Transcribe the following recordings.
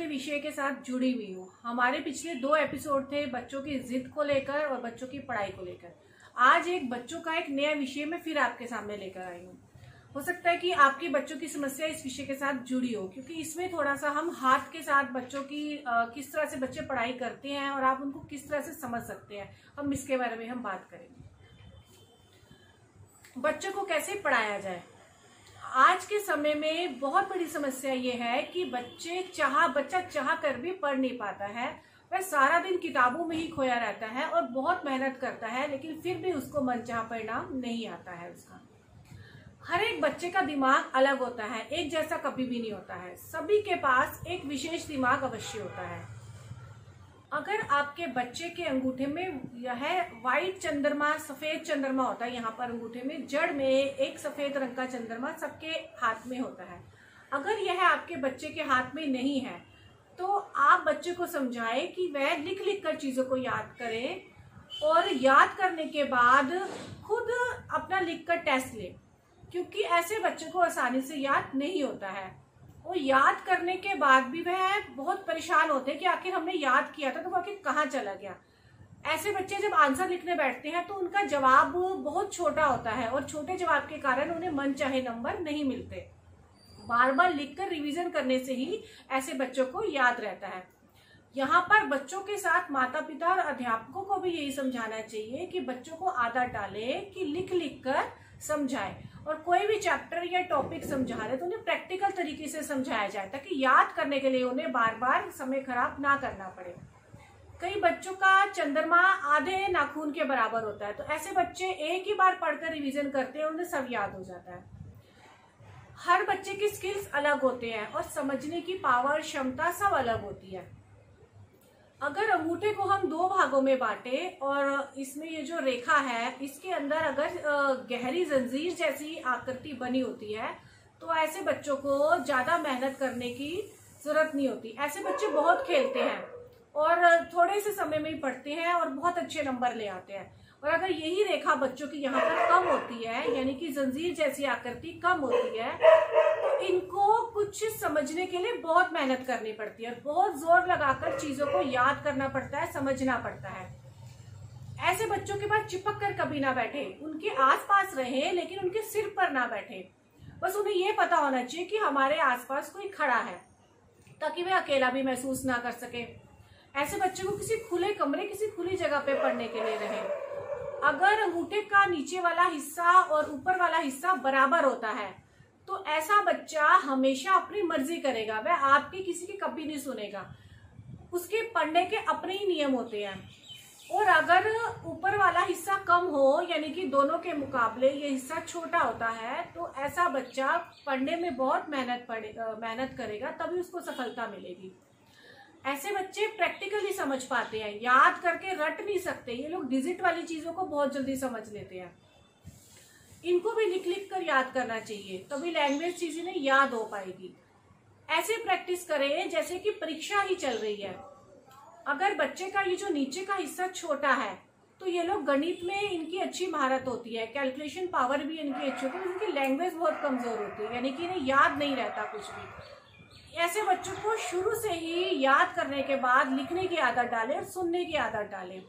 विषय के साथ जुड़ी हुई हूँ। हमारे पिछले 2 एपिसोड थे बच्चों की जिद को लेकर और बच्चों की पढ़ाई को लेकर। आज एक बच्चों का एक नया विषय में फिर आपके सामने लेकर आई हूँ। हो सकता है कि आपके बच्चों की समस्या इस विषय के साथ जुड़ी हो, क्योंकि इसमें थोड़ा सा हम हाथ के साथ बच्चों की किस तरह से बच्चे पढ़ाई करते हैं और आप उनको किस तरह से समझ सकते हैं, हम इसके बारे में हम बात करेंगे। बच्चों को कैसे पढ़ाया जाए। आज के समय में बहुत बड़ी समस्या ये है कि बच्चा चाह कर भी पढ़ नहीं पाता है। वह सारा दिन किताबों में ही खोया रहता है और बहुत मेहनत करता है, लेकिन फिर भी उसको मनचाहा परिणाम नहीं आता है उसका। हर एक बच्चे का दिमाग अलग होता है, एक जैसा कभी भी नहीं होता है। सभी के पास एक विशेष दिमाग अवश्य होता है। अगर आपके बच्चे के अंगूठे में यह व्हाइट चंद्रमा, सफेद चंद्रमा होता है, यहाँ पर अंगूठे में जड़ में एक सफेद रंग का चंद्रमा सबके हाथ में होता है। अगर यह आपके बच्चे के हाथ में नहीं है तो आप बच्चे को समझाएं कि वह लिख लिख कर चीजों को याद करे और याद करने के बाद खुद अपना लिख कर टेस्ट ले, क्योंकि ऐसे बच्चे को आसानी से याद नहीं होता है। वो याद करने के बाद भी वह बहुत परेशान होते हैं कि आखिर हमने याद किया था तो वो आखिर कहाँ चला गया। ऐसे बच्चे जब आंसर लिखने बैठते हैं तो उनका जवाब बहुत छोटा होता है और छोटे जवाब के कारण उन्हें मनचाहे नंबर नहीं मिलते। बार बार लिखकर रिवीजन करने से ही ऐसे बच्चों को याद रहता है। यहाँ पर बच्चों के साथ माता पिता और अध्यापकों को भी यही समझाना चाहिए कि बच्चों को आदत डाले कि लिख लिख कर समझाए, और कोई भी चैप्टर या टॉपिक समझा रहे तो उन्हें प्रैक्टिकल तरीके से समझाया जाए, ताकि याद करने के लिए उन्हें बार बार समय खराब ना करना पड़े। कई बच्चों का चंद्रमा आधे नाखून के बराबर होता है, तो ऐसे बच्चे एक ही बार पढ़कर रिवीजन करते हैं और उन्हें सब याद हो जाता है। हर बच्चे की स्किल्स अलग होते हैं और समझने की पावर, क्षमता सब अलग होती है। अगर अंगूठे को हम 2 भागों में बांटे और इसमें ये जो रेखा है इसके अंदर अगर गहरी जंजीर जैसी आकृति बनी होती है तो ऐसे बच्चों को ज्यादा मेहनत करने की जरूरत नहीं होती। ऐसे बच्चे बहुत खेलते हैं और थोड़े से समय में ही पढ़ते हैं और बहुत अच्छे नंबर ले आते हैं। और अगर यही रेखा बच्चों की यहाँ पर कम होती है, यानी कि जंजीर जैसी आकृति कम होती है, तो इनको कुछ समझने के लिए बहुत मेहनत करनी पड़ती है और बहुत जोर लगाकर चीजों को याद करना पड़ता है, समझना पड़ता है। ऐसे बच्चों के पास चिपक कर कभी ना बैठे, उनके आसपास रहे लेकिन उनके सिर पर ना बैठे। बस उन्हें ये पता होना चाहिए कि हमारे आसपास कोई खड़ा है, ताकि वे अकेला भी महसूस ना कर सके। ऐसे बच्चे को किसी खुले कमरे, किसी खुली जगह पे पढ़ने के लिए रहे। अगर अंगूठे का नीचे वाला हिस्सा और ऊपर वाला हिस्सा बराबर होता है तो ऐसा बच्चा हमेशा अपनी मर्जी करेगा, वह आपकी किसी की कभी नहीं सुनेगा। उसके पढ़ने के अपने ही नियम होते हैं। और अगर ऊपर वाला हिस्सा कम हो, यानी कि दोनों के मुकाबले ये हिस्सा छोटा होता है, तो ऐसा बच्चा पढ़ने में बहुत मेहनत करेगा, तभी उसको सफलता मिलेगी। ऐसे बच्चे प्रैक्टिकली समझ पाते हैं, याद करके रट नहीं सकते। ये लोग डिजिट वाली चीजों को बहुत जल्दी समझ लेते हैं। इनको भी लिख लिख कर याद करना चाहिए, तभी लैंग्वेज चीज इन्हें याद हो पाएगी। ऐसे प्रैक्टिस करें जैसे कि परीक्षा ही चल रही है। अगर बच्चे का ये जो नीचे का हिस्सा छोटा है तो ये लोग गणित में इनकी अच्छी महारत होती है, कैलकुलेशन पावर भी इनकी अच्छी होती है, इनकी लैंग्वेज बहुत कमजोर होती है, यानी कि इन्हें याद नहीं रहता कुछ भी। ऐसे बच्चों को शुरू से ही याद करने के बाद लिखने की आदत डालें और सुनने की आदत डालें।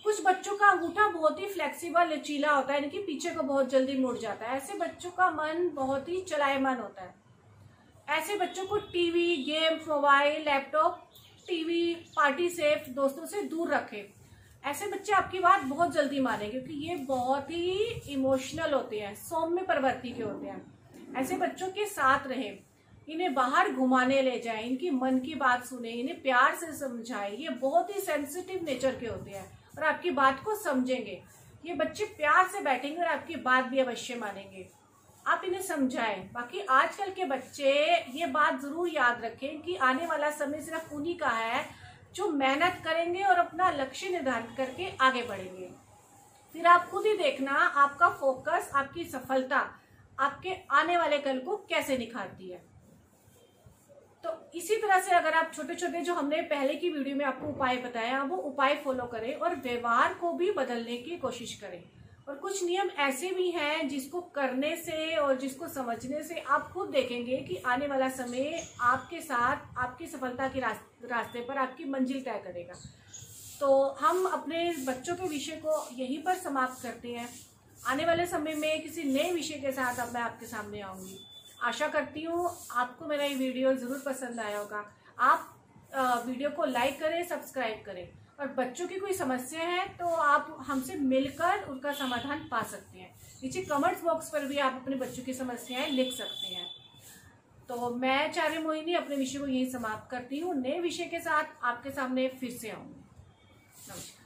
कुछ बच्चों का अंगूठा बहुत ही फ्लेक्सिबल, लचीला होता है, यानी कि पीछे को बहुत जल्दी मुड़ जाता है। ऐसे बच्चों का मन बहुत ही चलायमान होता है। ऐसे बच्चों को TV, game, mobile, laptop, TV, party safe, दोस्तों से दूर रखें। ऐसे बच्चे आपकी बात बहुत जल्दी मानेंगे, क्योंकि ये बहुत ही इमोशनल होते हैं, सौम्य प्रवृत्ति के होते हैं। ऐसे बच्चों के साथ रहें, इन्हें बाहर घुमाने ले जाएं, इनकी मन की बात सुने, इन्हें प्यार से समझाएं। ये बहुत ही सेंसिटिव नेचर के होते हैं और आपकी बात को समझेंगे। ये बच्चे प्यार से बैठेंगे और आपकी बात भी अवश्य मानेंगे। आप इन्हें समझाएं। बाकी आजकल के बच्चे ये बात जरूर याद रखें कि आने वाला समय सिर्फ उन्हीं का है जो मेहनत करेंगे और अपना लक्ष्य निर्धारित करके आगे बढ़ेंगे। फिर आप खुद ही देखना आपका फोकस, आपकी सफलता आपके आने वाले कल को कैसे निखारती है। तो इसी तरह से अगर आप छोटे छोटे जो हमने पहले की वीडियो में आपको उपाय बताया, वो उपाय फॉलो करें और व्यवहार को भी बदलने की कोशिश करें। और कुछ नियम ऐसे भी हैं जिसको करने से और जिसको समझने से आप खुद देखेंगे कि आने वाला समय आपके साथ आपकी सफलता के रास्ते पर आपकी मंजिल तय करेगा। तो हम अपने बच्चों के विषय को यहीं पर समाप्त करते हैं। आने वाले समय में किसी नए विषय के साथ अब मैं आपके सामने आऊँगी। आशा करती हूँ आपको मेरा ये वीडियो ज़रूर पसंद आया होगा। आप वीडियो को लाइक करें, सब्सक्राइब करें, और बच्चों की कोई समस्या है तो आप हमसे मिलकर उनका समाधान पा सकते हैं। नीचे कमेंट्स बॉक्स पर भी आप अपने बच्चों की समस्याएं लिख सकते हैं। तो मैं आचार्य मोहिनी अपने विषय को यहीं समाप्त करती हूँ। नए विषय के साथ आपके सामने फिर से आऊँगी। नमस्कार।